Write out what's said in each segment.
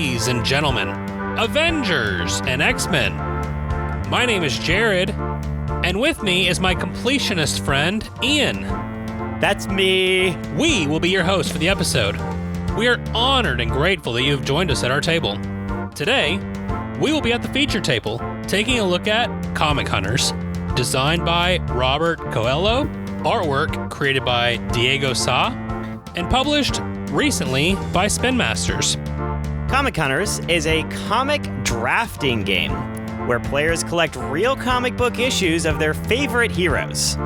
Ladies and gentlemen, Avengers and X-Men. My name is Jared, and with me is my completionist friend, Ian. That's me. We will be your hosts for the episode. We are honored and grateful that you have joined us at our table. Today, we will be at the feature table, taking a look at Comic Hunters, designed by Robert Coelho, artwork created by Diego Sa, and published recently by Spin Masters. Comic Hunters is a comic drafting game where players collect real comic book issues of their favorite heroes.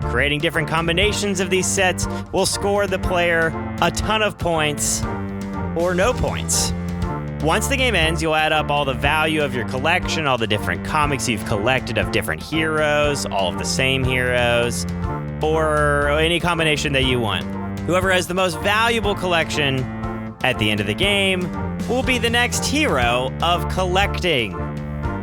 Creating different combinations of these sets will score the player a ton of points or no points. Once the game ends, you'll add up all the value of your collection, all the different comics you've collected of different heroes, all of the same heroes, or any combination that you want. Whoever has the most valuable collection at the end of the game will be the next hero of collecting.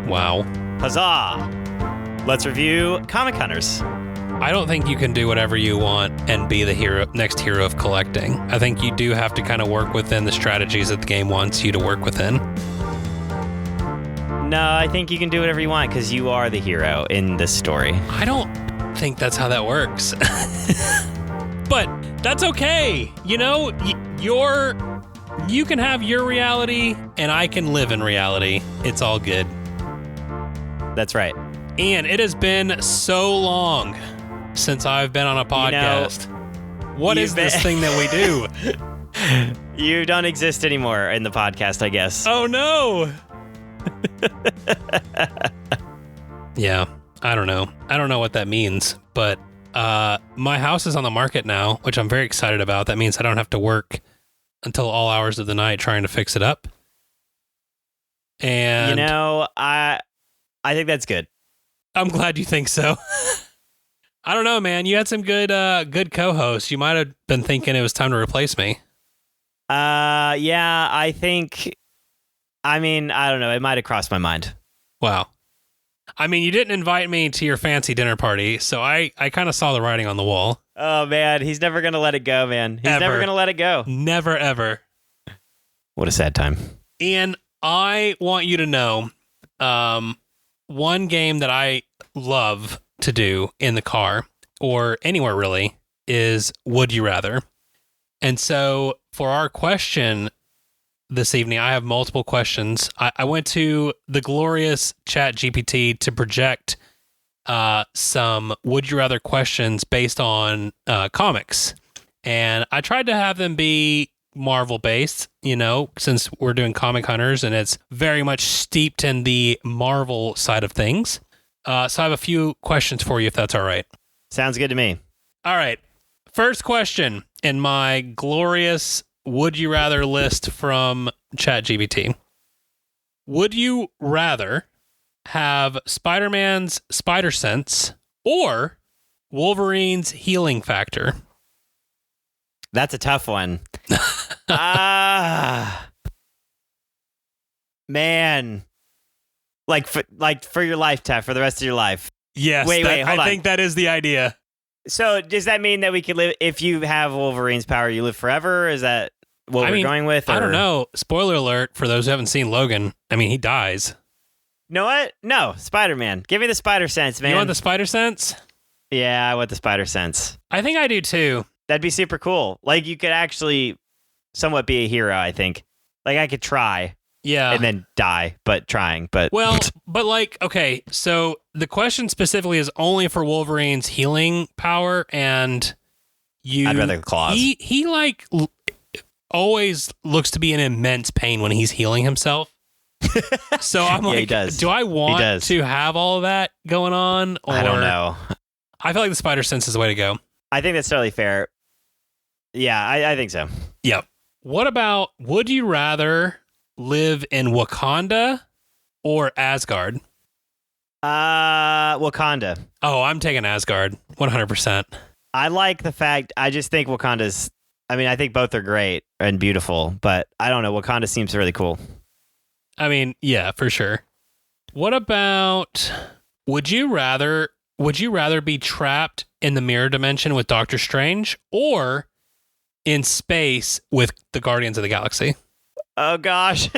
Wow. Huzzah! Let's review Comic Hunters. I don't think you can do whatever you want and be the next hero of collecting. I think you do have to kind of work within the strategies that the game wants you to work within. No, I think you can do whatever you want because you are the hero in this story. I don't think that's how that works. But that's okay. You know, you can have your reality and I can live in reality. It's all good. That's right. And it has been so long since I've been on a podcast. What is this thing that we do? You don't exist anymore in the podcast, I guess. Oh, no. Yeah, I don't know. I don't know what that means, but my house is on the market now, which I'm very excited about. That means I don't have to work until all hours of the night trying to fix it up. And I think that's good. I'm glad you think so. I don't know, man. You had some good co-hosts. You might have been thinking it was time to replace me. Yeah, I don't know. It might have crossed my mind. Wow. I mean, you didn't invite me to your fancy dinner party, so I kind of saw the writing on the wall. Oh, man. He's never going to let it go, man. He's never going to let it go. Never, ever. What a sad time. Ian, I want you to know one game that I love to do in the car or anywhere really is Would You Rather? And so for our question this evening, I have multiple questions. I went to the glorious ChatGPT to project some Would You Rather questions based on comics. And I tried to have them be Marvel based, since we're doing Comic Hunters and it's very much steeped in the Marvel side of things. So I have a few questions for you, if that's all right. Sounds good to me. All right. First question in my glorious Would You Rather list from ChatGPT. Would you rather have Spider-Man's spider sense or Wolverine's healing factor? That's a tough one. Man. Like for your life, Tef, for the rest of your life. Yes. Wait, hold on. I think that is the idea. So does that mean that we could live, if you have Wolverine's power, you live forever? Is that what we're going with? Or? I don't know. Spoiler alert for those who haven't seen Logan. I mean, he dies. You know what? No, Spider-Man. Give me the spider sense, man. You want the spider sense? Yeah, I want the spider sense. I think I do too. That'd be super cool. Like, you could actually somewhat be a hero, I think. Like, I could try. Yeah. And then die, but trying. But well, but like, okay, so the question specifically is only for Wolverine's healing power, and I'd rather the claws. He like always looks to be in immense pain when he's healing himself. So I'm like, he does. Do I want to have all of that going on? Or I don't know. I feel like the spider sense is the way to go. I think that's totally fair. Yeah, I think so. Yep. What about, would you rather live in Wakanda or Asgard? Wakanda. Oh, I'm taking Asgard. 100%. I like the fact, I just think Wakanda's, I think both are great and beautiful, but I don't know, Wakanda seems really cool. I mean, yeah, for sure. What about, would you rather be trapped in the mirror dimension with Doctor Strange or in space with the Guardians of the Galaxy? Oh gosh.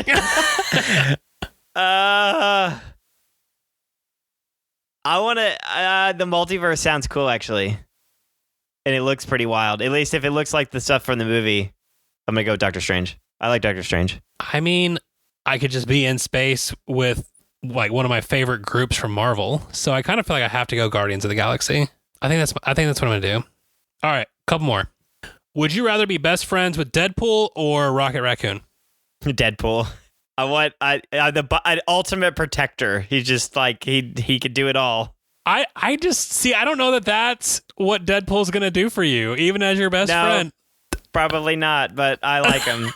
I want to. The multiverse sounds cool, actually, and it looks pretty wild. At least if it looks like the stuff from the movie, I'm gonna go with Doctor Strange. I like Doctor Strange. I mean, I could just be in space with like one of my favorite groups from Marvel, so I kind of feel like I have to go Guardians of the Galaxy. I think that's what I'm gonna do. All right, couple more. Would you rather be best friends with Deadpool or Rocket Raccoon? Deadpool. I want the ultimate protector. He's just like he could do it all. I just see. I don't know that that's what Deadpool's gonna do for you, even as your best friend. Probably not, but I like him.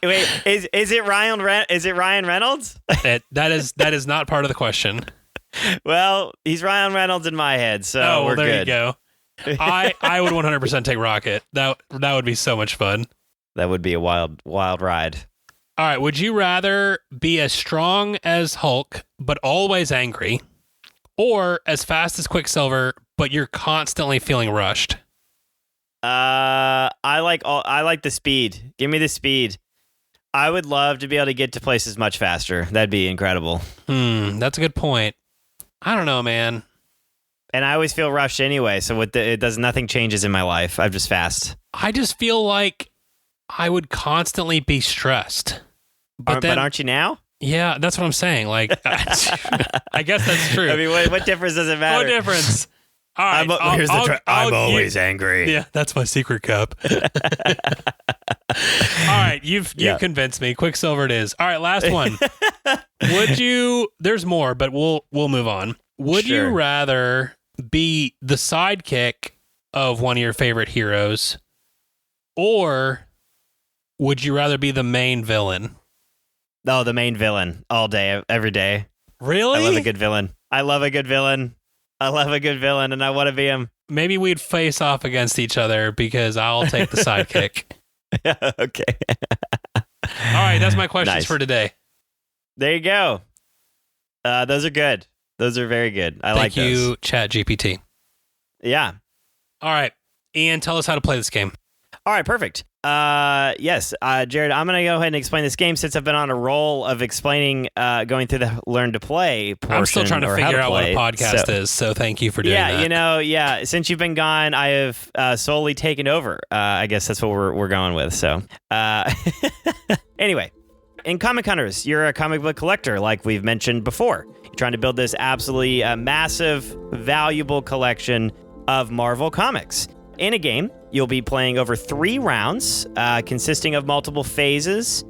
Wait, is it Ryan Reynolds? That is not part of the question. Well, he's Ryan Reynolds in my head, so we're there good. You go. I would 100% take Rocket. That would be so much fun. That would be a wild ride. All right, would you rather be as strong as Hulk but always angry, or as fast as Quicksilver but you're constantly feeling rushed? I like the speed. Give me the speed. I would love to be able to get to places much faster. That'd be incredible. That's a good point. I don't know, man. And I always feel rushed anyway, so nothing changes in my life. I'm just fast. I just feel like I would constantly be stressed. But aren't you now? Yeah, that's what I'm saying. Like, I guess that's true. I mean, what difference does it matter? What difference? All right, I'm always angry. Yeah, that's my secret cup. All right, you've convinced me. Quicksilver it is. All right, last one. There's more, but we'll move on. Would you rather be the sidekick of one of your favorite heroes, or would you rather be the main villain? Oh, the main villain all day, every day. Really? I love a good villain. And I want to be him. Maybe we'd face off against each other because I'll take the sidekick. Okay. All right, that's my questions for today. There you go. Those are good. Those are very good. Thank you, ChatGPT. Yeah. All right, Ian, tell us how to play this game. All right, perfect. Yes, Jared, I'm going to go ahead and explain this game since I've been on a roll of explaining, going through the learn to play portion. I'm still trying to figure out what a podcast is, so thank you for doing that. Yeah, since you've been gone, I have solely taken over. I guess that's what we're going with. So, anyway, in Comic Hunters, you're a comic book collector, like we've mentioned before. You're trying to build this absolutely massive, valuable collection of Marvel comics. In a game, you'll be playing over 3 rounds, consisting of multiple phases,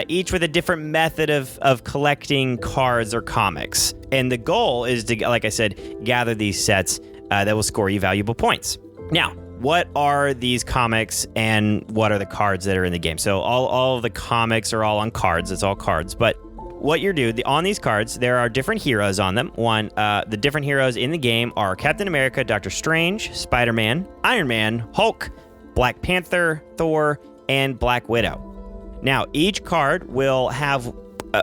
each with a different method of collecting cards or comics. And the goal is to, like I said, gather these sets that will score you valuable points. Now, what are these comics and what are the cards that are in the game? So all of the comics are all on cards. It's all cards. But what you're doing, on these cards, there are different heroes on them. The different heroes in the game are Captain America, Doctor Strange, Spider-Man, Iron Man, Hulk, Black Panther, Thor, and Black Widow. Now, each card will have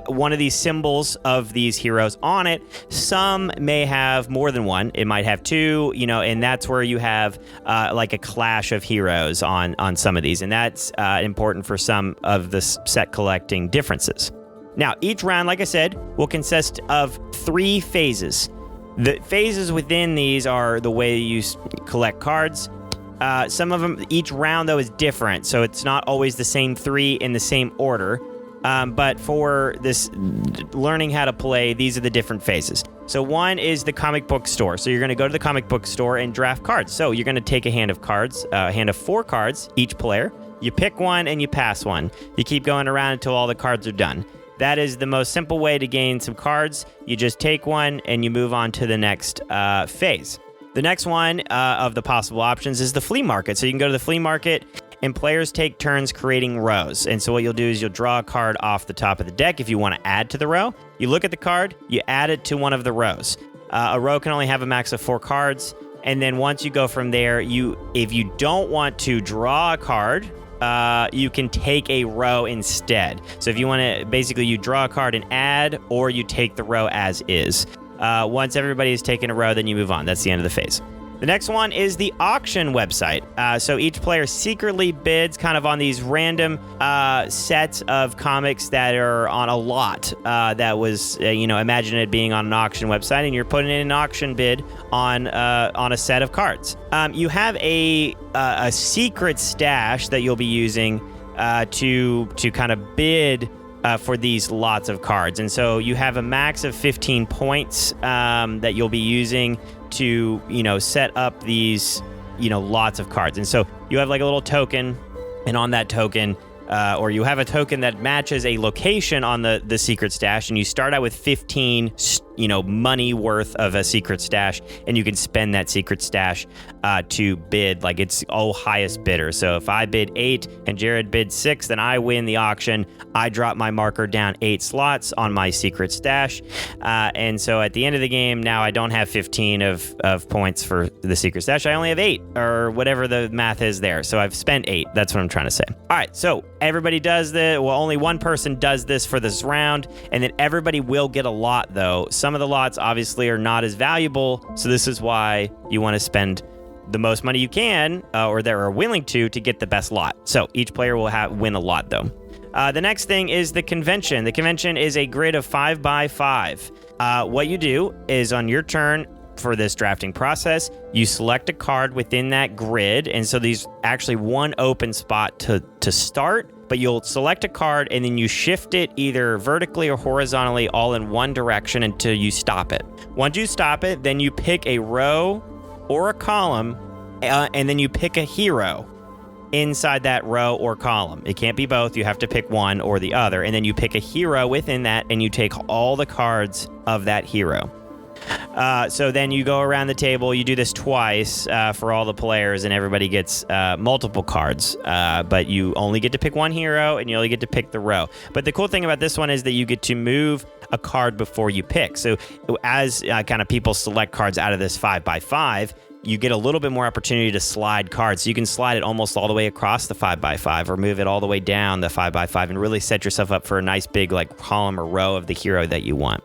one of these symbols of these heroes on it. Some may have more than one. It might have 2, and that's where you have like a clash of heroes on some of these. And that's important for some of the set collecting differences. Now, each round, like I said, will consist of 3 phases. The phases within these are the way you collect cards. Some of them, each round, though, is different, so it's not always the same 3 in the same order. But for this learning how to play, these are the different phases. So one is the comic book store. So you're going to go to the comic book store and draft cards. So you're going to take a hand of cards, a hand of 4 cards, each player. You pick one and you pass one. You keep going around until all the cards are done. That is the most simple way to gain some cards. You just take one and you move on to the next phase. The next one of the possible options is the flea market. So you can go to the flea market and players take turns creating rows. And so what you'll do is you'll draw a card off the top of the deck if you want to add to the row. You look at the card, you add it to one of the rows. A row can only have a max of 4 cards. And then once you go from there, if you don't want to draw a card, you can take a row instead. So if you want to, basically you draw a card and add, or you take the row as is. Once everybody has taken a row, then you move on. That's the end of the phase. The next one is the auction website. So each player secretly bids kind of on these random sets of comics that are on a lot that was, imagine it being on an auction website, and you're putting in an auction bid on a set of cards. You have a secret stash that you'll be using to kind of bid for these lots of cards. And so you have a max of 15 points that you'll be using to, set up these, lots of cards. And so you have like a little token, and on that token, or you have a token that matches a location on the secret stash, and you start out with 15 money worth of a secret stash, and you can spend that secret stash to bid, like it's highest bidder. So if I bid 8 and Jared bids 6, then I win the auction. I drop my marker down 8 slots on my secret stash, and so at the end of the game, now I don't have 15 of points for the secret stash. I only have 8, or whatever the math is there. So I've spent 8. That's what I'm trying to say. All right, so everybody does only one person does this for this round, and then everybody will get a lot, though. Some of the lots obviously are not as valuable, so this is why you want to spend the most money you can, or that are willing to get the best lot. So each player will win a lot, though. The next thing is the convention. The convention is a grid of 5 by 5. What you do is on your turn for this drafting process, you select a card within that grid, and so there's actually one open spot to start, but you'll select a card and then you shift it either vertically or horizontally all in one direction until you stop it. Once you stop it, then you pick a row or a column, and then you pick a hero inside that row or column. It can't be both. You have to pick one or the other, and then you pick a hero within that, and you take all the cards of that hero. So then you go around the table, you do this twice for all the players, and everybody gets multiple cards, but you only get to pick one hero, and you only get to pick the row. But the cool thing about this one is that you get to move a card before you pick. So as kind of people select cards out of this 5 by 5, you get a little bit more opportunity to slide cards. So you can slide it almost all the way across the 5 by 5 or move it all the way down the 5 by 5 and really set yourself up for a nice big like column or row of the hero that you want.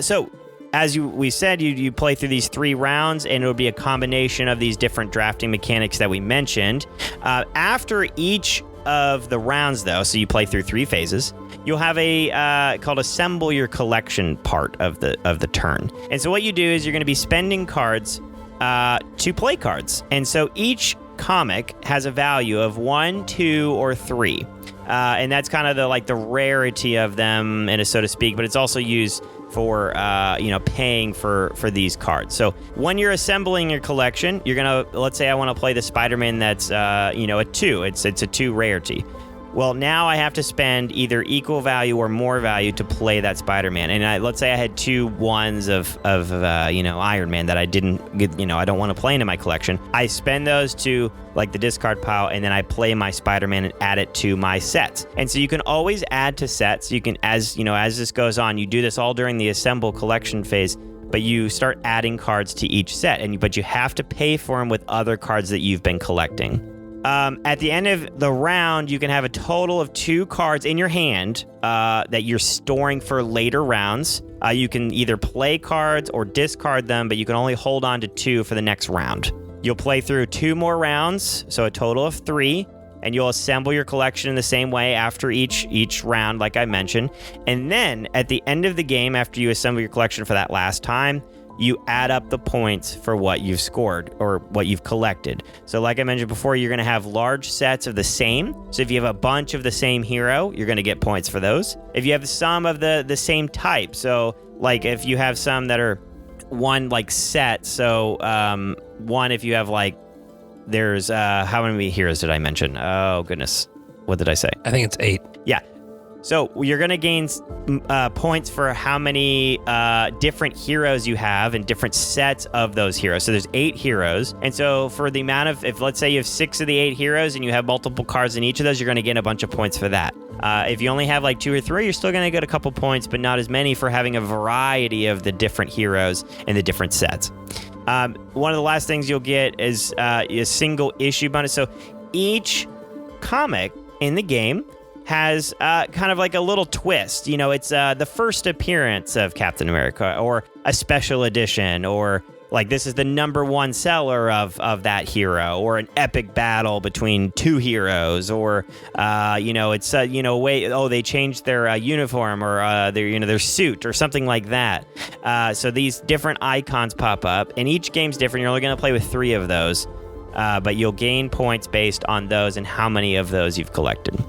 So as we said, you play through these 3 rounds, and it'll be a combination of these different drafting mechanics that we mentioned. After each of the rounds, though, so you play through 3 phases, you'll have a called assemble your collection part of the turn. And so what you do is you're going to be spending cards to play cards. And so each comic has a value of 1, 2, or 3. And that's kind of the rarity of them, and so to speak, but it's also used for paying for these cards. So when you're assembling your collection, you're gonna, let's say I want to play the Spider-Man that's a 2. It's a 2 rarity. Well, now I have to spend either equal value or more value to play that Spider-Man. And let's say I had 2 1s of Iron Man that I didn't get, I don't want to play into my collection. I spend those to the discard pile, and then I play my Spider-Man and add it to my sets. And so you can always add to sets. You can, as this goes on, you do this all during the assemble collection phase, but you start adding cards to each set, but you have to pay for them with other cards that you've been collecting. At the end of the round, you can have a total of 2 cards in your hand that you're storing for later rounds. You can either play cards or discard them, but you can only hold on to 2 for the next round. You'll play through 2 more rounds, so a total of 3, and you'll assemble your collection in the same way after each round, like I mentioned. And then at the end of the game, after you assemble your collection for that last time, you add up the points for what you've scored or what you've collected. So like I mentioned before, you're going to have large sets of the same. So if you have a bunch of the same hero, you're going to get points for those. If you have some of the same type, so if you have some that are one set, so one if you have there's how many heroes did I mention? Oh goodness, what did I say? I think it's 8. Yeah. So you're going to gain points for how many different heroes you have and different sets of those heroes. So there's 8 heroes. And so for the amount of, if let's say you have 6 of the 8 heroes and you have multiple cards in each of those, you're going to get a bunch of points for that. If you only have 2 or 3, you're still going to get a couple points, but not as many for having a variety of the different heroes and the different sets. One of the last things you'll get is a single issue bonus. So each comic in the game has kind of a little twist. It's the first appearance of Captain America, or a special edition, or like this is the number one seller of that hero, or an epic battle between two heroes, or it's they changed their uniform or their suit or something like that. So these different icons pop up, and each game's different. You're only going to play with 3 of those, but you'll gain points based on those and how many of those you've collected.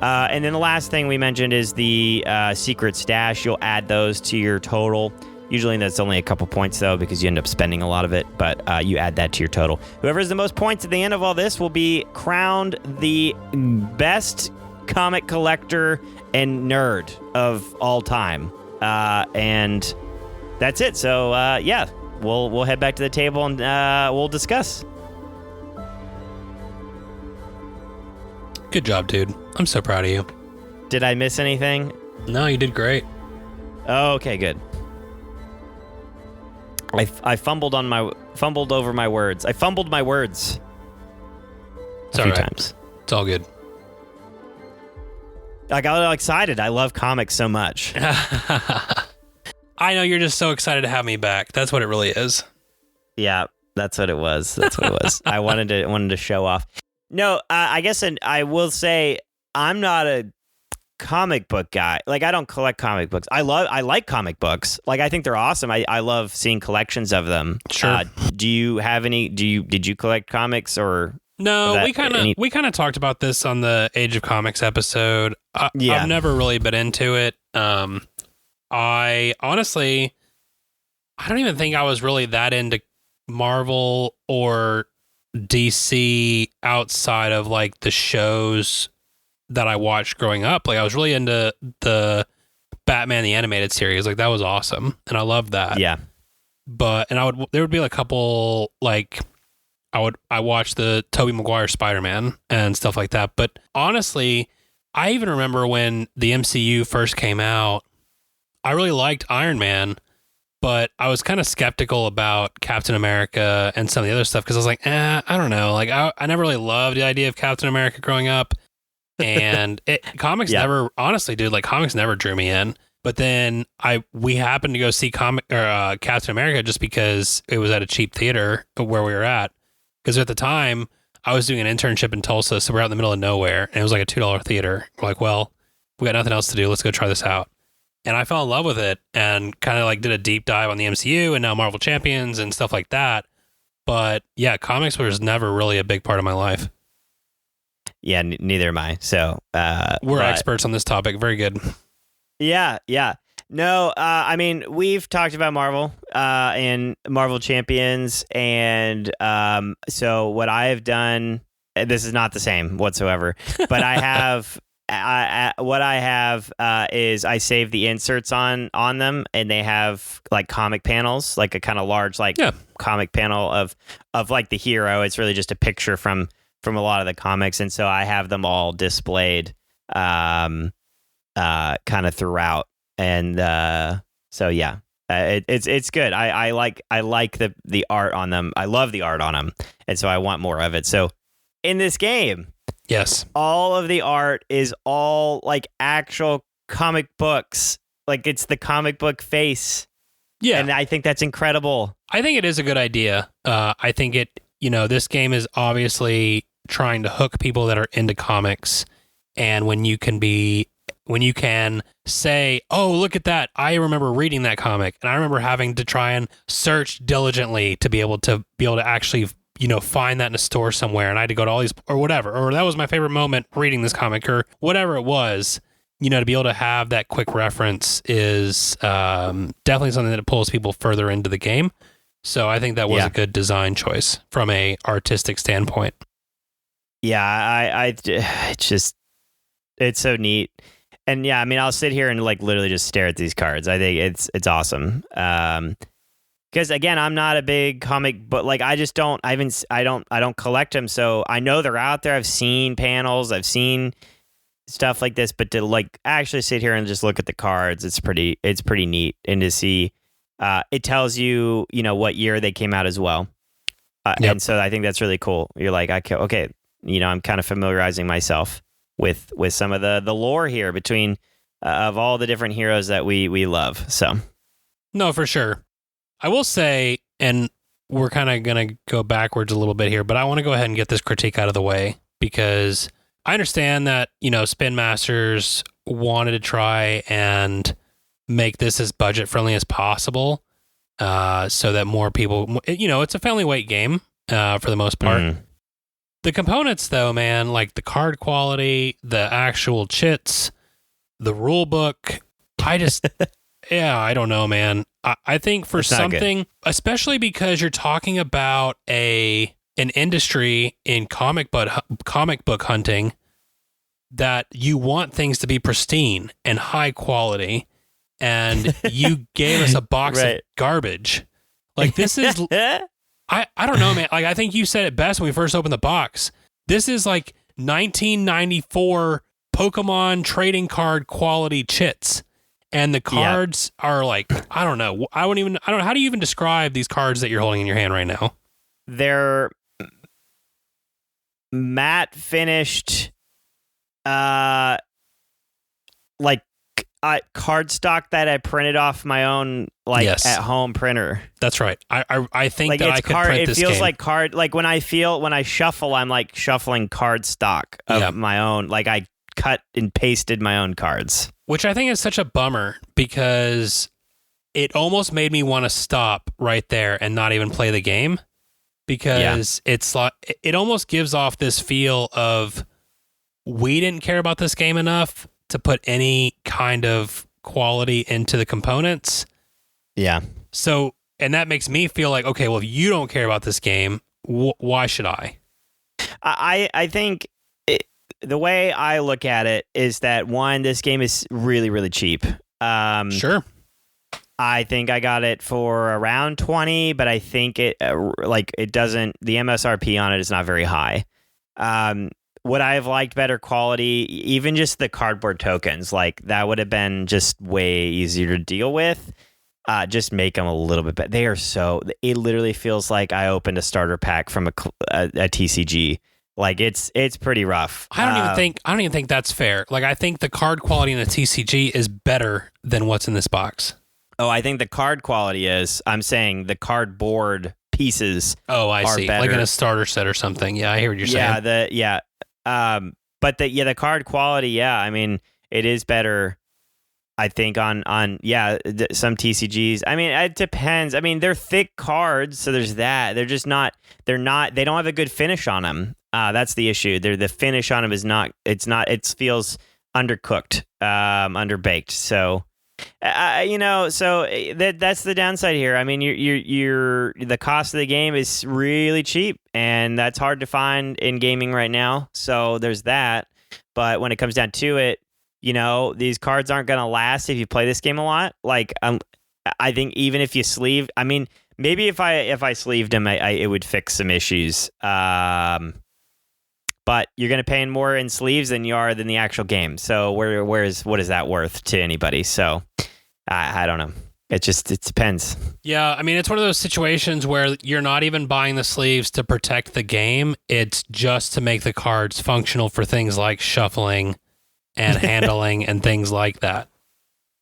And then the last thing we mentioned is the secret stash. You'll add those to your total. Usually that's only a couple points, though, because you end up spending a lot of it, but you add that to your total. Whoever has the most points at the end of all this will be crowned the best comic collector and nerd of all time. And that's it. So, we'll head back to the table and we'll discuss. Good job, dude. I'm so proud of you. Did I miss anything? No, you did great. Oh, okay, good. I fumbled over my words. I fumbled my words a few times. It's all good. I got all excited. I love comics so much. I know you're just so excited to have me back. That's what it really is. Yeah, that's what it was. I wanted to show off. No, I guess I will say I'm not a comic book guy. Like, I don't collect comic books. I like comic books. Like, I think they're awesome. I love seeing collections of them. Sure. Do you have any? Did you collect comics or? No, we kind of talked about this on the Age of Comics episode. I've never really been into it. I honestly, I don't even think I was really that into Marvel or DC outside of like the shows that I watched growing up. Like, I was really into the Batman the Animated Series. Like, that was awesome, and I loved that. Yeah. But there would be a couple, like, I watched the Tobey Maguire Spider-Man and stuff like that. But honestly, I even remember when the MCU first came out, I really liked Iron Man, but I was kind of skeptical about Captain America and some of the other stuff because I was like, I don't know. Like, I never really loved the idea of Captain America growing up. And comics never, honestly, dude, like, comics never drew me in. But then we happened to go see Captain America just because it was at a cheap theater where we were at. Because at the time, I was doing an internship in Tulsa, so we're out in the middle of nowhere, and it was like a $2 theater. We're like, well, we got nothing else to do. Let's go try this out. And I fell in love with it and kind of like did a deep dive on the MCU and now Marvel Champions and stuff like that. But yeah, comics was never really a big part of my life. Yeah, neither am I. So we're experts on this topic. Very good. Yeah. No, I mean, we've talked about Marvel and Marvel Champions, and so what I have done, this is not the same whatsoever, but I have, what I have is I save the inserts on them, and they have like comic panels, like a kind of large comic panel of like the hero. It's really just a picture from a lot of the comics, and so I have them all displayed kind of throughout. And so yeah, it's good. I like the art on them. I love the art on them, and so I want more of it. So in this game, yes, all of the art is all like actual comic books. Like, it's the comic book face. Yeah, and I think that's incredible. I think it is a good idea. I think this game is obviously trying to hook people that are into comics, and when you can say, oh, look at that, I remember reading that comic, and I remember having to try and search diligently to be able to actually, find that in a store somewhere, and I had to go to all these, or whatever, or that was my favorite moment reading this comic, or whatever it was, to be able to have that quick reference is definitely something that pulls people further into the game. So I think that was a good design choice from a artistic standpoint. Yeah, it's so neat. And yeah, I mean, I'll sit here and like literally just stare at these cards. I think it's awesome. Because again, I'm not a big comic, but like I don't collect them. So I know they're out there. I've seen panels, I've seen stuff like this, but to like actually sit here and just look at the cards, it's pretty neat. And to see, it tells you, what year they came out as well. Yep. And so I think that's really cool. You're like, okay, I'm kind of familiarizing myself with some of the lore here between of all the different heroes that we love. So no, for sure. I will say and we're kind of going to go backwards a little bit here, but I want to go ahead and get this critique out of the way because I understand that, Spin Masters wanted to try and make this as budget friendly as possible so that more people, it's a family weight game for the most part. Mm. The components, though, man, like the card quality, the actual chits, the rule book, I don't know, man. I think for something, especially because you're talking about an industry in comic book hunting that you want things to be pristine and high quality, and you gave us a box of garbage. Like, this is, I don't know, man. Like, I think you said it best when we first opened the box. This is like 1994 Pokemon trading card quality chits. And the cards are like, I don't know. How do you even describe these cards that you're holding in your hand right now? They're matte finished, like cardstock that I printed off my own, at home printer. That's right. I think like that I could print this game. It feels like card. Like when I shuffle, I'm like shuffling cardstock of my own. Like I cut and pasted my own cards. Which I think is such a bummer because it almost made me want to stop right there and not even play the game because it's like it almost gives off this feel of we didn't care about this game enough to put any kind of quality into the components. Yeah. So, and that makes me feel like, okay, well, if you don't care about this game, why should I? I think the way I look at it is that, one, this game is really, really cheap. Sure. I think I got it for around 20, but I think it doesn't, the MSRP on it is not very high. Would I have liked better quality? Even just the cardboard tokens, like that would have been just way easier to deal with. Just make them a little bit better. It literally feels like I opened a starter pack from a TCG. Like it's pretty rough. I don't even think that's fair. Like I think the card quality in the TCG is better than what's in this box. Oh, I think the card quality is. I'm saying the cardboard pieces. Oh, I see. Better. Like in a starter set or something. Yeah, I hear what you're saying. But the card quality. Yeah, I mean it is better. I think on some TCGs. I mean, it depends. I mean, they're thick cards, so there's that. They don't have a good finish on them. That's the issue. The finish on them is not. It feels undercooked, underbaked. So, that's the downside here. I mean, the cost of the game is really cheap, and that's hard to find in gaming right now. So there's that. But when it comes down to it, these cards aren't going to last if you play this game a lot. Like, I think even if you sleeve, I mean, maybe if I sleeved them, it would fix some issues. But you're going to pay more in sleeves than the actual game. So what is that worth to anybody? So I don't know. It depends. Yeah, I mean, it's one of those situations where you're not even buying the sleeves to protect the game. It's just to make the cards functional for things like shuffling and handling and things like that.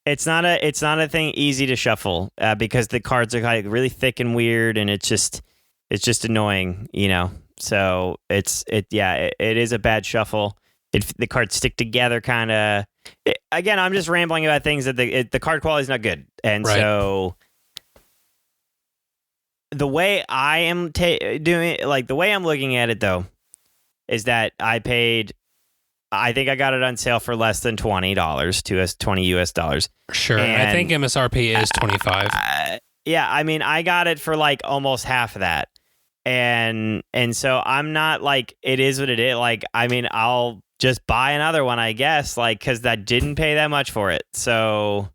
It's not a thing easy to shuffle because the cards are like really thick and weird, and it's just annoying, So it is a bad shuffle. The cards stick together kind of. Again, I'm just rambling about things that the card quality is not good, and right. So the way I am doing, like the way I'm looking at it though, is that I think I got it on sale for less than $20, $20 US. Sure, and I think MSRP is 25. Yeah, I mean, I got it for like almost half of that, and so I'm not like it is what it is. Like, I mean, I'll just buy another one, I guess, like because I didn't pay that much for it. So,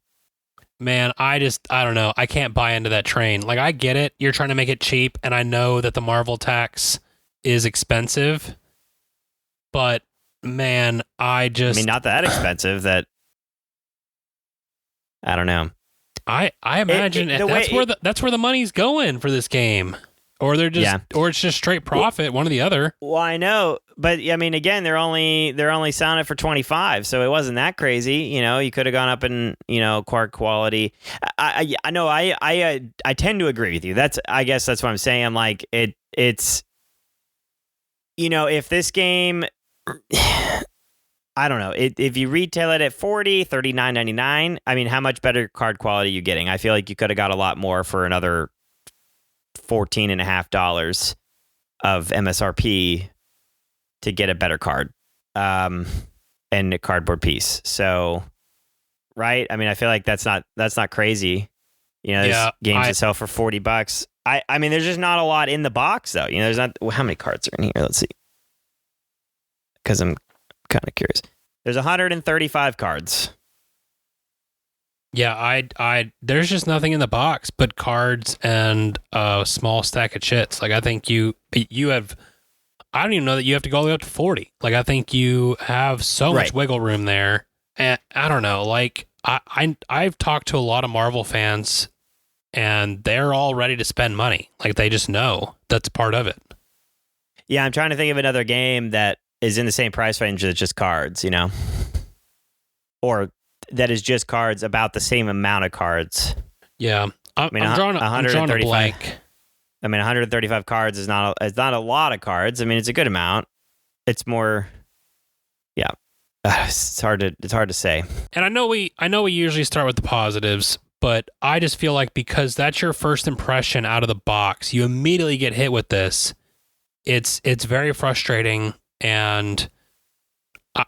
man, I don't know. I can't buy into that train. Like, I get it. You're trying to make it cheap, and I know that the Marvel tax is expensive, but man, I mean, not that expensive. That I don't know. I imagine that's where the money's going for this game. or they're just, or it's just straight profit, one or the other. Well, I know, but I mean, again, they're only selling it for 25, so it wasn't that crazy. You could have gone up in card quality. I know I tend to agree with you. I guess that's what I'm saying. I'm like it's if this game. I don't know. If you retail it at $40, $39.99, I mean, how much better card quality are you getting? I feel like you could have got a lot more for another $14.50 of MSRP to get a better card and a cardboard piece. So, right? I mean, I feel like that's not crazy. There's games that sell for $40. I mean, there's just not a lot in the box, though. There's not. Well, how many cards are in here? Let's see. Because I'm kind of curious. There's 135 cards. Yeah, I there's just nothing in the box but cards and a small stack of chits. Like, I think you have, I don't even know that you have to go all the way up to 40. Like, I think you have so much wiggle room there. And I don't know, like I've talked to a lot of Marvel fans and they're all ready to spend money. Like, they just know that's part of it. Yeah, I'm trying to think of another game that is in the same price range that's just cards, or that is just cards, about the same amount of cards. Yeah, I'm drawing a blank. I mean, 135 cards is not a lot of cards. I mean, it's a good amount. It's more, yeah. It's hard to say. And I know we usually start with the positives, but I just feel like because that's your first impression out of the box, you immediately get hit with this. It's very frustrating. And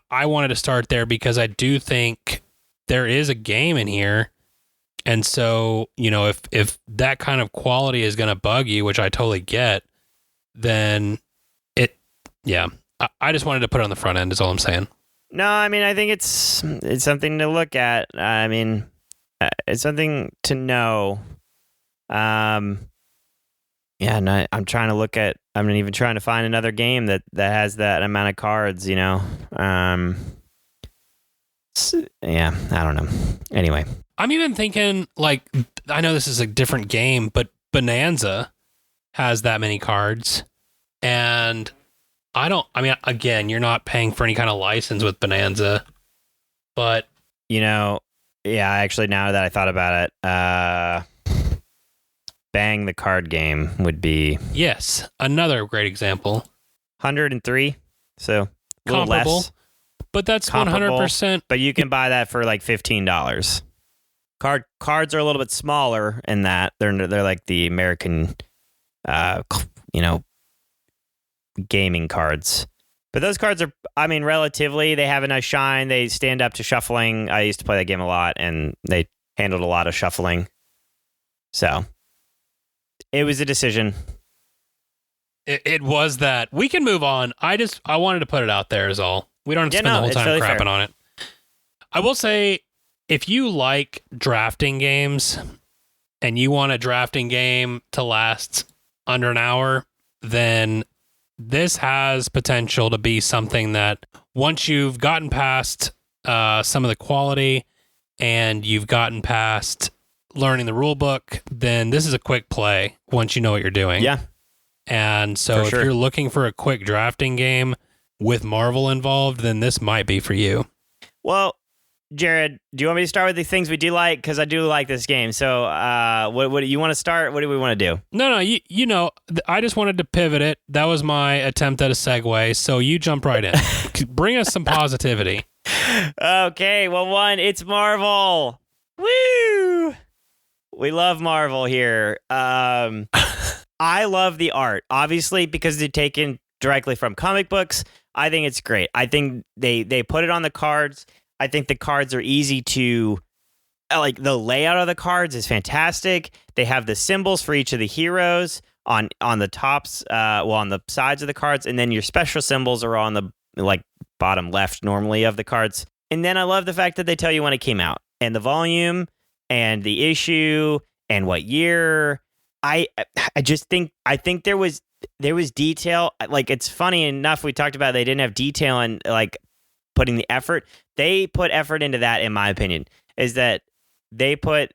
I wanted to start there because I do think there is a game in here. And so, if that kind of quality is going to bug you, which I totally get, then I just wanted to put it on the front end is all I'm saying. No, I mean, I think it's something to look at. I mean, it's something to know. Yeah, and I'm trying to look at. I'm even trying to find another game that has that amount of cards. Yeah, I don't know. Anyway, I'm even thinking, like, I know this is a different game, but Bonanza has that many cards, and I mean, again, you're not paying for any kind of license with Bonanza, but yeah, actually, now that I thought about it, Bang the card game would be another great example. 103, so a little comparable, less, but that's 100%. But you can buy that for like $15. Cards are a little bit smaller in that they're like the American, gaming cards. But those cards are, I mean, relatively, they have a nice shine. They stand up to shuffling. I used to play that game a lot, and they handled a lot of shuffling. So it was a decision. It was that. We can move on. I wanted to put it out there is all. We don't have to spend the whole time crapping on it. I will say, if you like drafting games and you want a drafting game to last under an hour, then this has potential to be something that once you've gotten past some of the quality and you've gotten past learning the rule book, then this is a quick play once you know what you're doing. Yeah. And so if you're looking for a quick drafting game with Marvel involved, then this might be for you. Well, Jared, do you want me to start with the things we do like? Because I do like this game. So what do you want to start? What do we want to do? No, I just wanted to pivot it. That was my attempt at a segue. So you jump right in. Bring us some positivity. Okay. Well, one, it's Marvel. Woo! We love Marvel here. I love the art, obviously, because they're taken directly from comic books. I think it's great. I think they put it on the cards. I think the cards are easy to, like, the layout of the cards is fantastic. They have the symbols for each of the heroes on the tops, on the sides of the cards, and then your special symbols are on the, like, bottom left normally of the cards. And then I love the fact that they tell you when it came out and the volume and the issue and what year. I think there was detail. Like, it's funny enough, we talked about they didn't have detail and, like, putting the effort. They put effort into that, in my opinion, is that they put,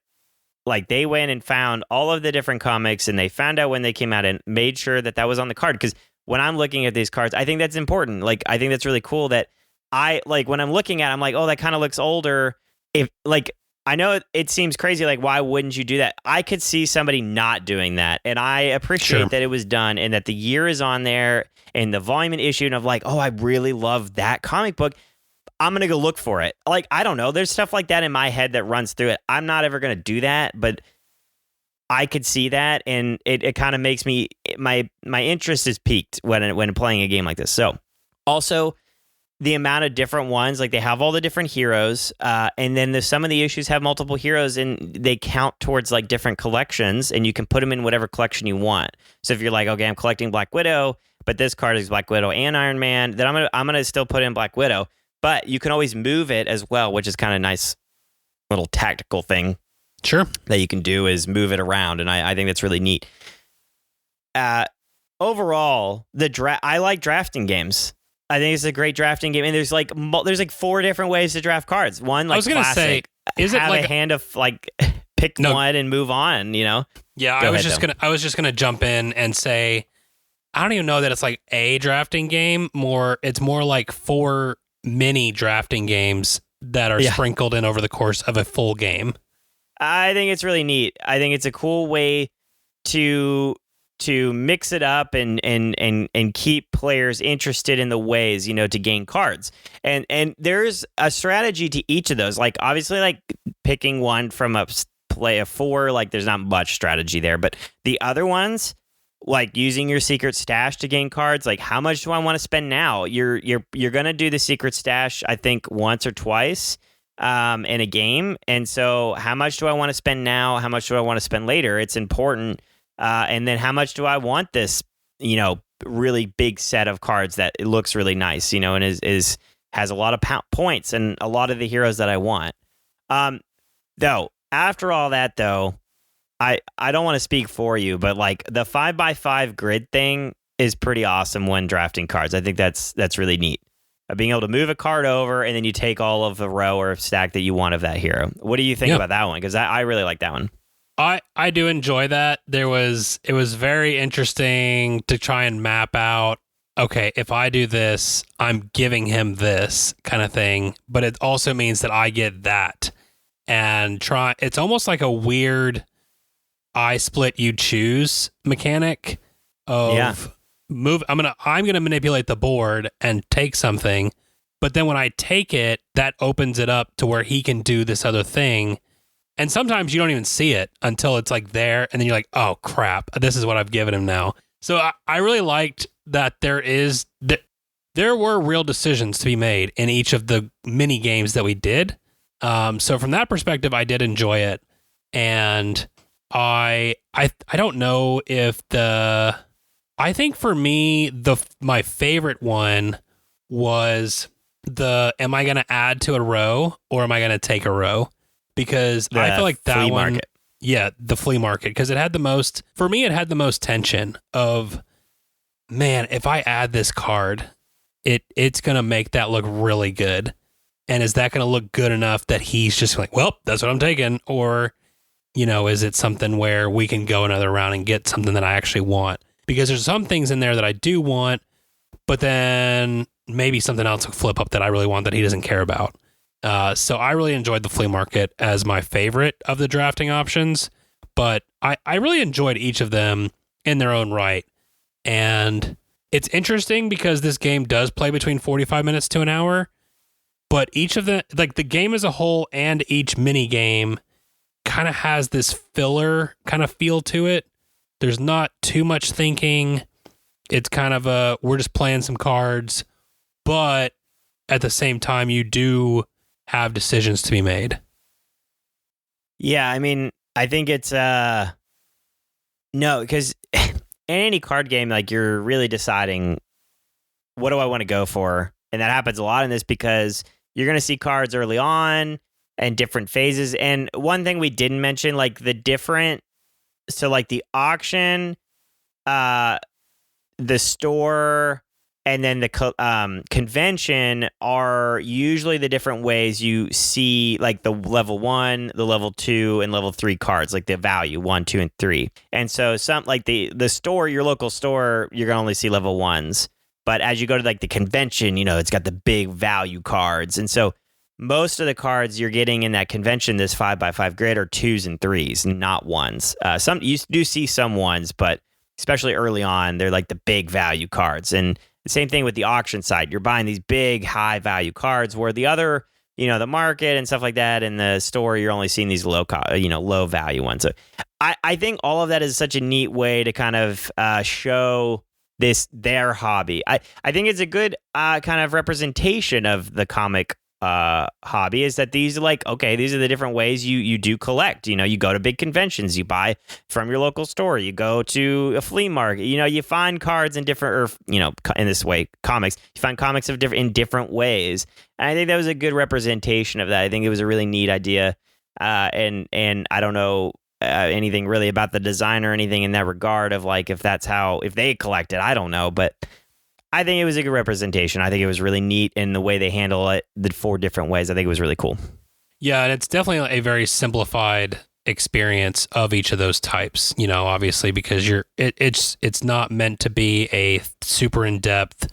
Like they went and found all of the different comics and they found out when they came out and made sure that was on the card. Because when I'm looking at these cards, I think that's important. Like, I think that's really cool that I like when I'm looking at it, I'm like, oh, that kind of looks older. If like, I know it seems crazy. Like, why wouldn't you do that? I could see somebody not doing that. And I appreciate that it was done and that the year is on there and the volume and issue. And of like, oh, I really love that comic book. I'm going to go look for it. Like, I don't know. There's stuff like that in my head that runs through it. I'm not ever going to do that, but I could see that. And it kind of makes me, my interest is piqued when playing a game like this. So also the amount of different ones, like they have all the different heroes. And then some of the issues have multiple heroes and they count towards like different collections and you can put them in whatever collection you want. So if you're like, okay, I'm collecting Black Widow, but this card is Black Widow and Iron Man, then I'm going to still put in Black Widow. But you can always move it as well, which is kind of nice little tactical thing. Sure. That you can do is move it around. And I think that's really neat. Overall, I like drafting games. I think it's a great drafting game. And there's like 4 different ways to draft cards. One, like I was gonna classic, say, is it have like a hand of like pick one and move on, you know? Yeah, I was just gonna jump in and say, I don't even know that it's like a drafting game. It's more like 4 mini drafting games that are sprinkled in over the course of a full game. I think it's really neat. I think it's a cool way to mix it up and keep players interested in the ways, you know, to gain cards. And there's a strategy to each of those. Like obviously like picking one from a play of 4, like there's not much strategy there, but the other ones, like using your secret stash to gain cards, like how much do I want to spend now? You're gonna do the secret stash, I think, once or twice in a game, and so how much do I want to spend now? How much do I want to spend later? It's important, and then how much do I want this, you know, really big set of cards that it looks really nice, you know, and has a lot of points and a lot of the heroes that I want. Though after all that, though. I don't want to speak for you, but like the 5x5 grid thing is pretty awesome when drafting cards. I think that's really neat. Being able to move a card over and then you take all of the row or stack that you want of that hero. What do you think about that one? Because I really like that one. I do enjoy that. It was very interesting to try and map out, okay, if I do this, I'm giving him this kind of thing, but it also means that I get that. And it's almost like a weird I split you choose mechanic of move. I'm gonna manipulate the board and take something, but then when I take it, that opens it up to where he can do this other thing. And sometimes you don't even see it until it's like there, and then you're like, oh crap, this is what I've given him now. So I really liked that there were real decisions to be made in each of the mini games that we did. So from that perspective, I did enjoy it, and I don't know if I think for me my favorite one was am I going to add to a row or am I going to take a row? Because I feel like that flea one, market. Yeah, the flea market, because it had the most tension of, man, if I add this card, it's going to make that look really good. And is that going to look good enough that he's just like, well, that's what I'm taking? Or, you know, is it something where we can go another round and get something that I actually want? Because there's some things in there that I do want, but then maybe something else will flip up that I really want that he doesn't care about. So I really enjoyed the flea market as my favorite of the drafting options, but I really enjoyed each of them in their own right. And it's interesting because this game does play between 45 minutes to an hour, but each of the game as a whole and each mini game kind of has this filler kind of feel to it. There's not too much thinking. It's kind of we're just playing some cards, but at the same time, you do have decisions to be made. Yeah, I mean, I think it's no, because in any card game, like you're really deciding what do I want to go for, and that happens a lot in this because you're going to see cards early on and different phases. And one thing we didn't mention, like so like the auction, the store, And then the convention are usually the different ways you see like the level 1, the level 2, and level 3 cards, like the value 1, 2, and 3. And so some like the store, your local store, you're gonna only see level 1s. But as you go to like the convention, it's got the big value cards. And so most of the cards you're getting in that convention, this 5x5 grid, are 2s and 3s, not 1s. Some you do see some 1s, but especially early on, they're like the big value cards. And the same thing with the auction side. You're buying these big, high value cards where the other, the market and stuff like that in the store, you're only seeing these low value ones. So I think all of that is such a neat way to kind of show their hobby. I think it's a good kind of representation of the comic hobby, is that these are these are the different ways you do collect. You go to big conventions, you buy from your local store, you go to a flea market, you find cards in different, in this way, comics, you find comics in different ways. And I think that was a good representation of that. I think it was a really neat idea. And I don't know anything really about the design or anything in that regard of like, if they collect it, I don't know, but I think it was a good representation. I think it was really neat in the way they handle it, the 4 different ways. I think it was really cool. Yeah, and it's definitely a very simplified experience of each of those types, obviously, because it's not meant to be a super in-depth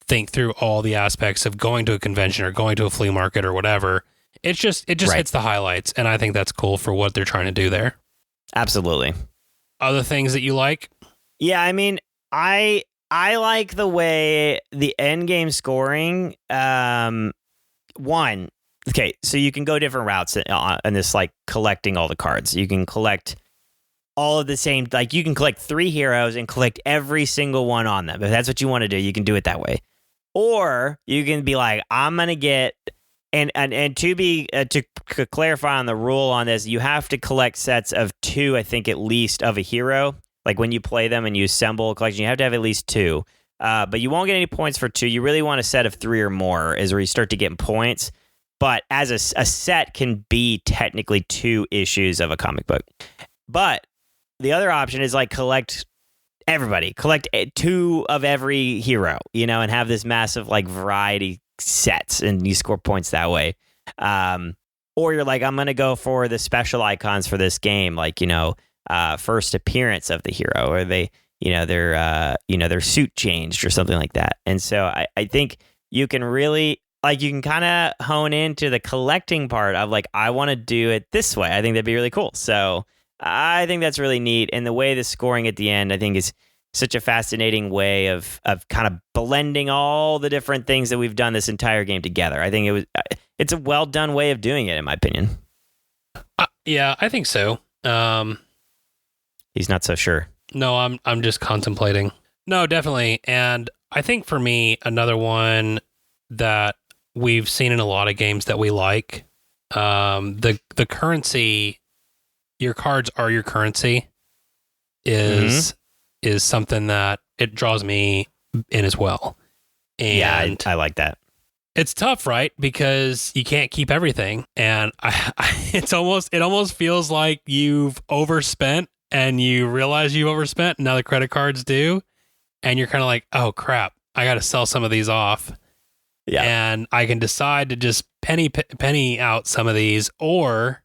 think through all the aspects of going to a convention or going to a flea market or whatever. It just right. Hits the highlights, and I think that's cool for what they're trying to do there. Absolutely. Other things that you like? Yeah, I mean, I like the way the end game scoring. One, okay, so you can go different routes in this, like collecting all the cards. You can collect all of the same, like you can collect 3 heroes and collect every single one on them. If that's what you want to do, you can do it that way. Or you can be like, I'm gonna get and to clarify on the rule on this, you have to collect sets of 2, I think at least, of a hero. Like when you play them and you assemble a collection, you have to have at least 2. But you won't get any points for 2. You really want a set of 3 or more is where you start to get points. But as a set can be technically 2 issues of a comic book. But the other option is like collect everybody. Collect 2 of every hero, and have this massive like variety sets, and you score points that way. Or you're like, I'm going to go for the special icons for this game, like, first appearance of the hero, or they, their suit changed or something like that. And so I think you can really, like, you can kind of hone into the collecting part of like, I want to do it this way. I think that'd be really cool. So I think that's really neat. And the way the scoring at the end, I think, is such a fascinating way of kind of blending all the different things that we've done this entire game together. I think it's a well done way of doing it, in my opinion. Yeah, I think so. He's not so sure. No, I'm just contemplating. No, definitely. And I think for me, another one that we've seen in a lot of games that we like, the currency, your cards are your currency, is something that it draws me in as well. And yeah, I like that. It's tough, right? Because you can't keep everything, and it almost feels like you've overspent, and you realize you've overspent. And now the credit cards do, and you're kind of like, oh crap, I got to sell some of these off. Yeah, and I can decide to just penny out some of these, or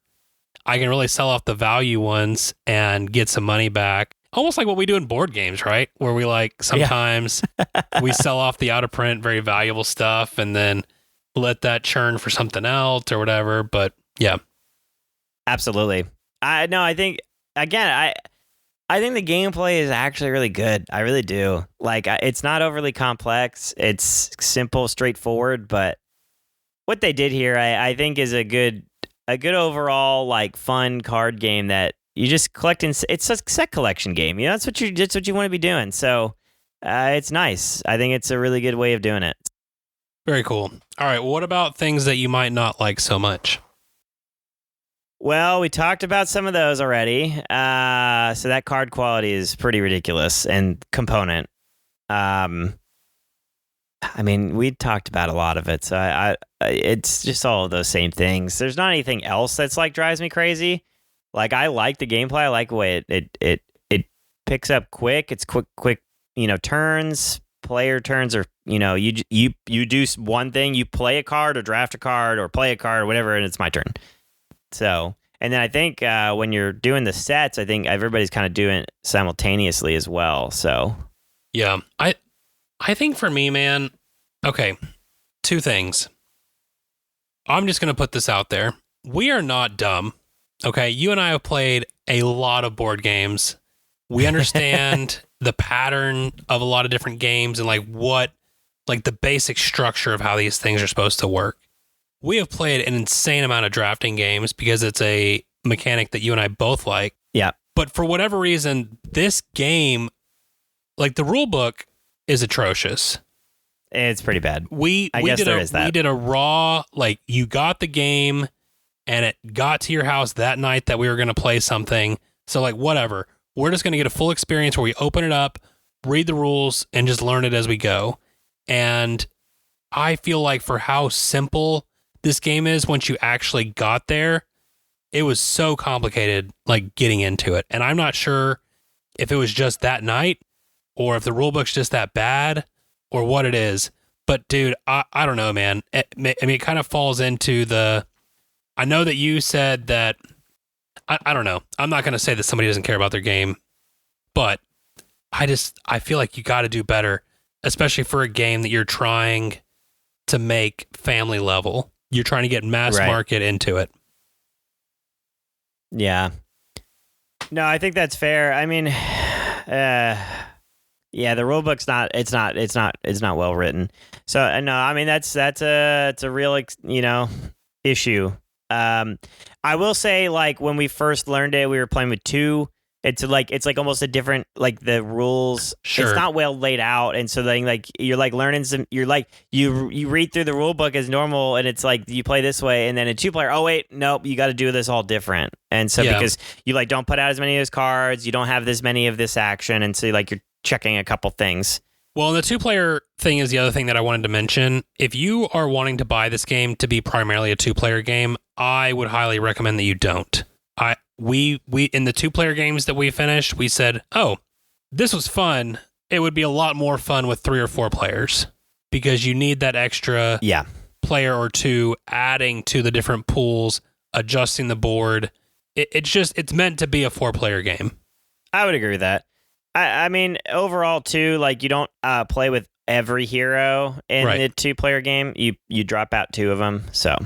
I can really sell off the value ones and get some money back. Almost like what we do in board games, right? Where we like sometimes we sell off the out of print, very valuable stuff, and then let that churn for something else or whatever. But yeah, absolutely. I think again, I think the gameplay is actually really good. I really do. Like, it's not overly complex. It's simple, straightforward. But what they did here, I think, is a good overall, like, fun card game that you just collect. It's a set collection game. That's what you want to be doing. So it's nice. I think it's a really good way of doing it. Very cool. All right. What about things that you might not like so much? Well, we talked about some of those already. So that card quality is pretty ridiculous, and component. I mean, we talked about a lot of it. So it's just all of those same things. There's not anything else that's like drives me crazy. Like, I like the gameplay. I like the way it picks up quick. It's quick, turns. player turns are, you do one thing, you play a card or draft a card or play a card or whatever, and it's my turn. So, and then I think when you're doing the sets, I think everybody's kind of doing it simultaneously as well. So, yeah, I think for me, man, okay, two things. I'm just going to put this out there. We are not dumb. Okay, you and I have played a lot of board games. We understand the pattern of a lot of different games and like the basic structure of how these things are supposed to work. We have played an insane amount of drafting games because it's a mechanic that you and I both like. Yeah. But for whatever reason, this game, like the rule book, is atrocious. It's pretty bad. We did a raw, like you got the game and it got to your house that night that we were going to play something. So like whatever, we're just going to get a full experience where we open it up, read the rules, and just learn it as we go. And I feel like for how simple this game is once you actually got there, it was so complicated, like getting into it. And I'm not sure if it was just that night or if the rule book's just that bad or what it is. But dude, I don't know, man. It kind of falls into I know that you said that, I don't know. I'm not going to say that somebody doesn't care about their game, but I feel like you got to do better, especially for a game that you're trying to make family level. You're trying to get mass market into it. Yeah. No, I think that's fair. I mean, yeah, the rule book's not well written. So no, I mean that's a real issue. I will say, like, when we first learned it, we were playing with two. It's like almost a different, like, the rules. Sure. It's not well laid out, and so then like you're like learning some. You're like you read through the rule book as normal, and it's like you play this way, and then a 2-player. Oh wait, nope, you got to do this all different. And so because you like don't put out as many of those cards, you don't have this many of this action, and so like you're checking a couple things. Well, the 2-player thing is the other thing that I wanted to mention. If you are wanting to buy this game to be primarily a 2-player game, I would highly recommend that you don't. We in the 2-player games that we finished, we said, oh, this was fun. It would be a lot more fun with 3 or 4 players because you need that extra player or two adding to the different pools, adjusting the board. It's meant to be a 4-player game. I would agree with that. I mean, overall, too, like, you don't play with every hero in the 2-player game. You drop out 2 of them, so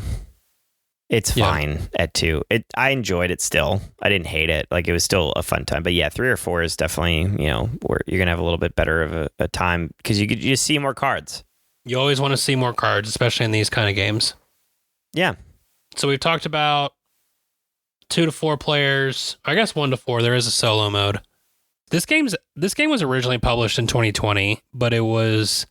it's fine at 2. I enjoyed it still. I didn't hate it. Like, it was still a fun time. But yeah, 3 or 4 is definitely, where you're going to have a little bit better of a time because you just see more cards. You always want to see more cards, especially in these kind of games. Yeah. So we've talked about 2 to 4 players. I guess 1 to 4. There is a solo mode. This game was originally published in 2020, but it was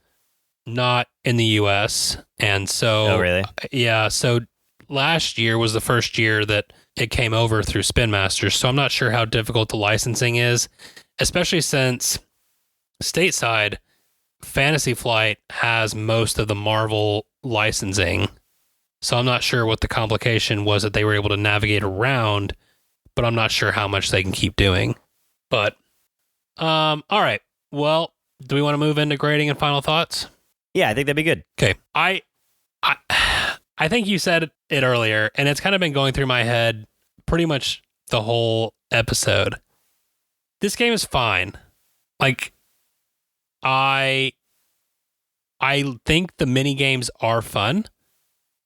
not in the US. And so, oh, really? Yeah. So last year was the first year that it came over through Spin Masters. So I'm not sure how difficult the licensing is, especially since stateside Fantasy Flight has most of the Marvel licensing. So I'm not sure what the complication was that they were able to navigate around, but I'm not sure how much they can keep doing. But all right. Well, do we want to move into grading and final thoughts? Yeah, I think that'd be good. Okay. I think you said it earlier, and it's kind of been going through my head pretty much the whole episode. This game is fine. Like, I think the mini games are fun.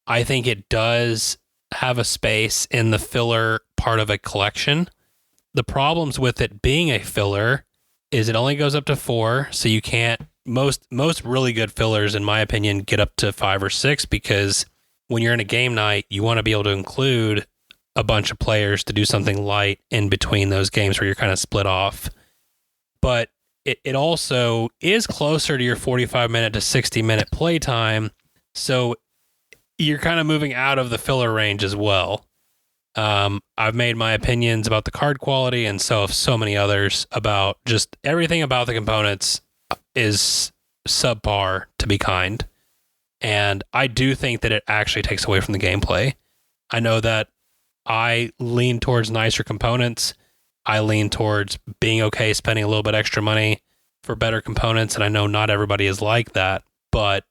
I think it does have a space in the filler part of a collection. The problems with it being a filler is it only goes up to 4, so you can't. Most really good fillers, in my opinion, get up to 5 or 6 because when you're in a game night, you want to be able to include a bunch of players to do something light in between those games where you're kind of split off. But it also is closer to your 45-minute to 60-minute playtime, so you're kind of moving out of the filler range as well. I've made my opinions about the card quality, and so have so many others about just everything about the components is subpar, to be kind. And I do think that it actually takes away from the gameplay. I know that I lean towards nicer components. I lean towards being okay spending a little bit extra money for better components, and I know not everybody is like that, but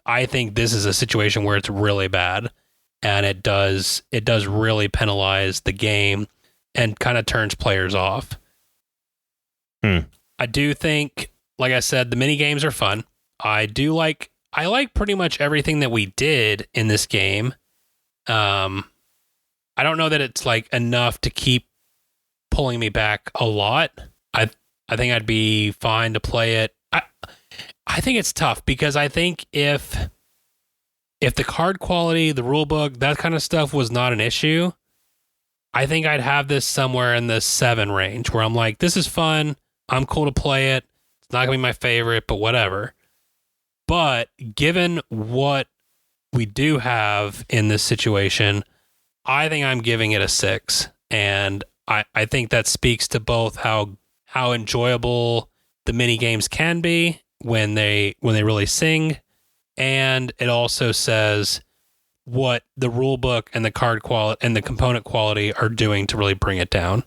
I think this is a situation where it's really bad, and it does really penalize the game and kind of turns players off. I do think, like I said, the mini games are fun. I like pretty much everything that we did in this game. I don't know that it's like enough to keep pulling me back a lot. I think I'd be fine to play it. I think it's tough because I think if the card quality, the rule book, that kind of stuff was not an issue, I think I'd have this somewhere in the 7 range where I'm like, this is fun. I'm cool to play it. It's not going to be my favorite, but whatever. But given what we do have in this situation, I think I'm giving it a 6. And I think that speaks to both how enjoyable the mini games can be when they really sing, and it also says what the rule book and the card quality and the component quality are doing to really bring it down.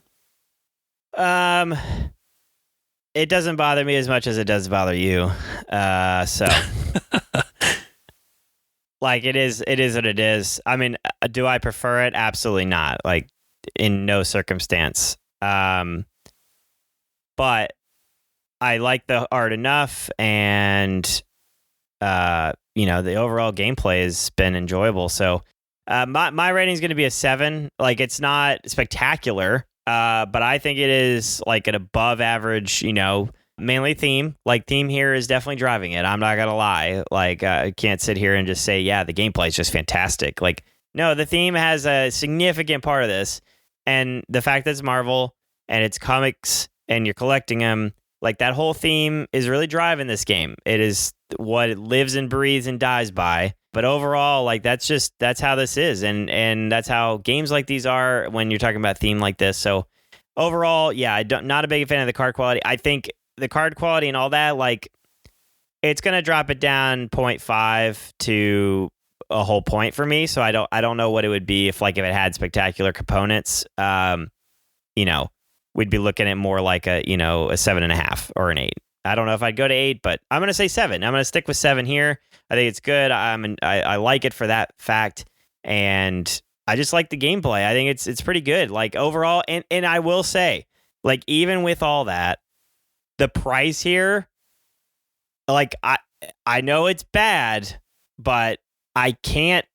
It doesn't bother me as much as it does bother you. So like it is what it is. I mean, do I prefer it? Absolutely not. Like in no circumstance. But I like the art enough, and the overall gameplay has been enjoyable. So my rating is going to be a 7. Like it's not spectacular, but I think it is like an above average, mainly theme. Like theme here is definitely driving it. I'm not going to lie. Like I can't sit here and just say, yeah, the gameplay is just fantastic. Like no, the theme has a significant part of this, and the fact that it's Marvel and it's comics and you're collecting them. Like that whole theme is really driving this game. It is what it lives and breathes and dies by. But overall, like that's how this is, and that's how games like these are when you're talking about theme like this. So overall, yeah, not a big fan of the card quality. I think the card quality and all that, like it's gonna drop it down 0.5 to a whole point for me. So I don't know what it would be if it had spectacular components. We'd be looking at more like a 7.5 or an 8. I don't know if I'd go to 8, but I'm going to say 7. I'm going to stick with 7 here. I think it's good. I like it for that fact. And I just like the gameplay. I think it's pretty good. Like overall, and I will say, like even with all that, the price here, like I know it's bad, but I can't,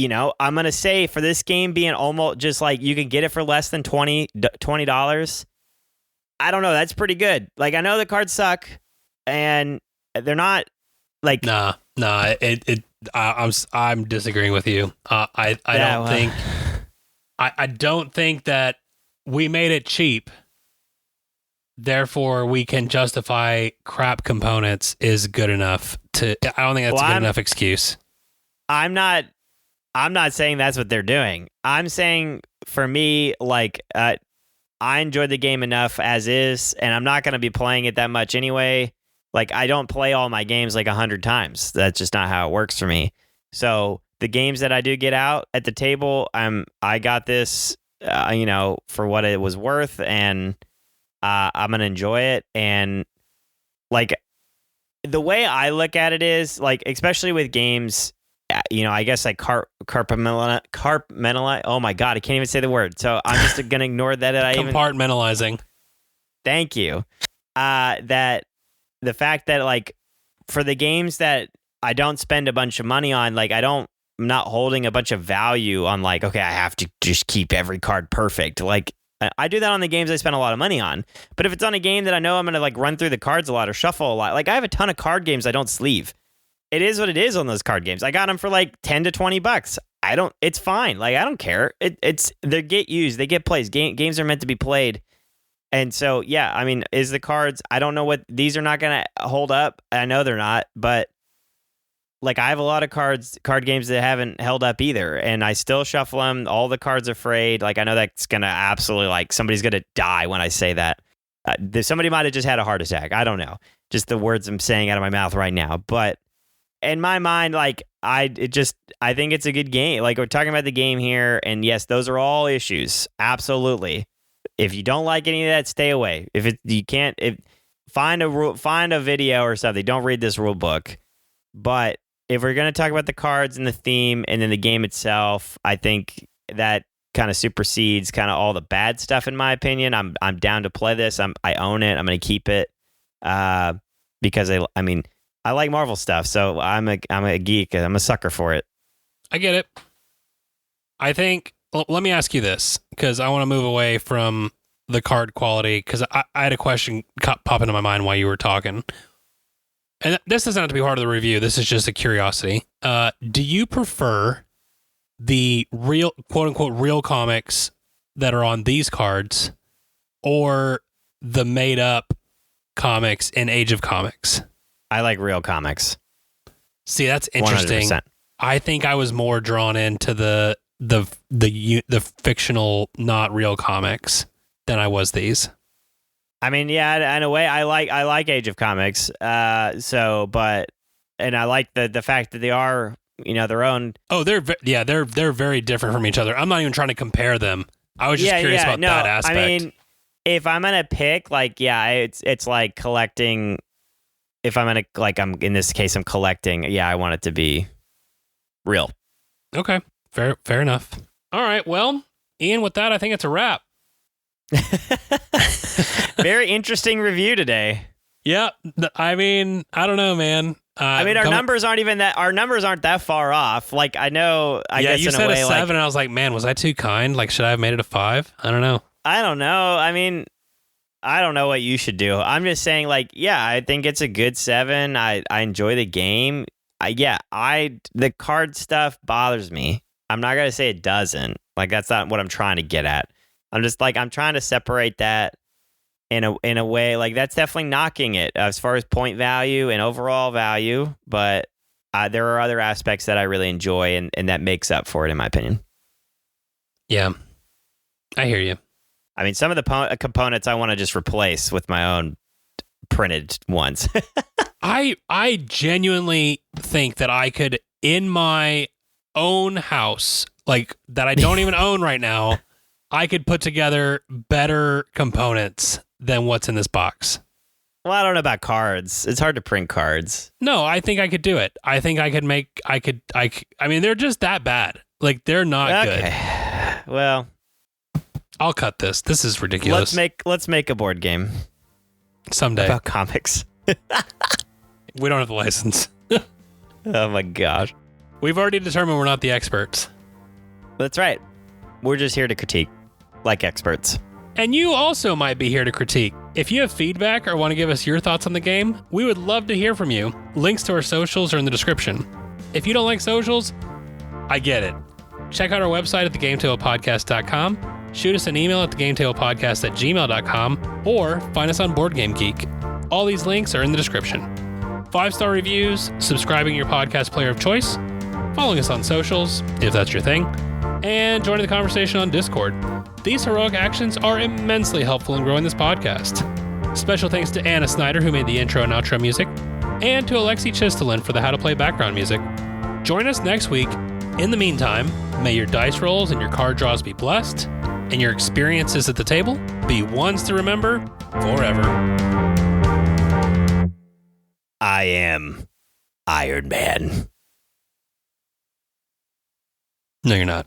I'm going to say for this game being almost just like you can get it for less than $20. I don't know. That's pretty good. Like, I know the cards suck and they're not like, I'm disagreeing with you. I don't think that we made it cheap. Therefore we can justify crap components is good enough I don't think that's a good enough excuse. I'm not saying that's what they're doing. I'm saying for me, like, I enjoyed the game enough as is, and I'm not going to be playing it that much anyway. Like, I don't play all my games like 100 times. That's just not how it works for me. So the games that I do get out at the table, I got this, for what it was worth, and I'm going to enjoy it. And like, the way I look at it is like, especially with games, I guess like compartmentalize. Oh my God, I can't even say the word. So I'm just going to ignore that. Compartmentalizing. Thank you. That the fact that like for the games that I don't spend a bunch of money on, like I'm not holding a bunch of value on like, okay, I have to just keep every card perfect. Like I do that on the games I spend a lot of money on. But if it's on a game that I know I'm going to like run through the cards a lot or shuffle a lot, like I have a ton of card games I don't sleeve. It is what it is on those card games. I got them for like $10 to $20. It's fine. Like, I don't care. They get used. They get plays. Games are meant to be played. And so, yeah, I mean, is the cards, I don't know what, these are not going to hold up. I know they're not, but like I have a lot of card games that haven't held up either. And I still shuffle them. All the cards are frayed. Like, I know that's going to absolutely like somebody's going to die when I say that. Somebody might have just had a heart attack. I don't know. Just the words I'm saying out of my mouth right now. But in my mind, like I think it's a good game. Like we're talking about the game here, and yes, those are all issues. Absolutely. If you don't like any of that, stay away. If find a video or something. Don't read this rule book. But if we're going to talk about the cards and the theme and then the game itself, I think that kind of supersedes kind of all the bad stuff, in my opinion. I'm down to play this. I own it. I'm going to keep it because I like Marvel stuff, so I'm a geek. I'm a sucker for it. I get it. I think. Let me ask you this, because I want to move away from the card quality, because I had a question pop into my mind while you were talking. And this doesn't have to be part of the review. This is just a curiosity. Do you prefer the real, quote unquote, real comics that are on these cards, or the made up comics in Age of Comics? I like real comics. See, that's interesting. 100%. I think I was more drawn into the fictional, not real comics than I was these. I mean, yeah, in a way, I like Age of Comics. And I like the fact that they are, their own. Oh, they're very different from each other. I'm not even trying to compare them. I was just curious about that aspect. I mean, if I'm gonna pick, it's like collecting. If I'm in this case, I'm collecting. Yeah, I want it to be real. Okay, fair enough. All right, well, Ian, with that, I think it's a wrap. Very interesting review today. Yeah, I mean, I don't know, man. Our numbers aren't that far off. Like, I know. I guess you in said a way, 7, and I was like, man, was I too kind? Like, should I have made it a 5? I don't know. I don't know. I mean, I don't know what you should do. I'm just saying, I think it's a good 7. I enjoy the game. The card stuff bothers me. I'm not gonna say it doesn't. Like, that's not what I'm trying to get at. I'm just I'm trying to separate that in a way. Like, that's definitely knocking it as far as point value and overall value. But there are other aspects that I really enjoy, and that makes up for it, in my opinion. Yeah, I hear you. I mean, some of the components I want to just replace with my own printed ones. I genuinely think that I could, in my own house, like that I don't even own right now, I could put together better components than what's in this box. Well, I don't know about cards. It's hard to print cards. No, I think I could do it. I think I mean, they're just that bad. Like, they're not good. Well, I'll cut this. This is ridiculous. Let's make a board game someday about comics. We don't have the license. Oh my gosh. We've already determined we're not the experts. That's right. We're just here to critique like experts. And you also might be here to critique. If you have feedback or want to give us your thoughts on the game, we would love to hear from you. Links to our socials are in the description. If you don't like socials, I get it. Check out our website at thegametablepodcast.com. Shoot us an email at thegametablepodcast@gmail.com, or find us on BoardGameGeek. All these links are in the description. 5-star reviews, subscribing to your podcast player of choice, following us on socials, if that's your thing, and joining the conversation on Discord. These heroic actions are immensely helpful in growing this podcast. Special thanks to Anna Snyder, who made the intro and outro music, and to Alexi Chistelin for the How to Play background music. Join us next week. In the meantime, may your dice rolls and your card draws be blessed, and your experiences at the table be ones to remember forever. I am Iron Man. No, you're not.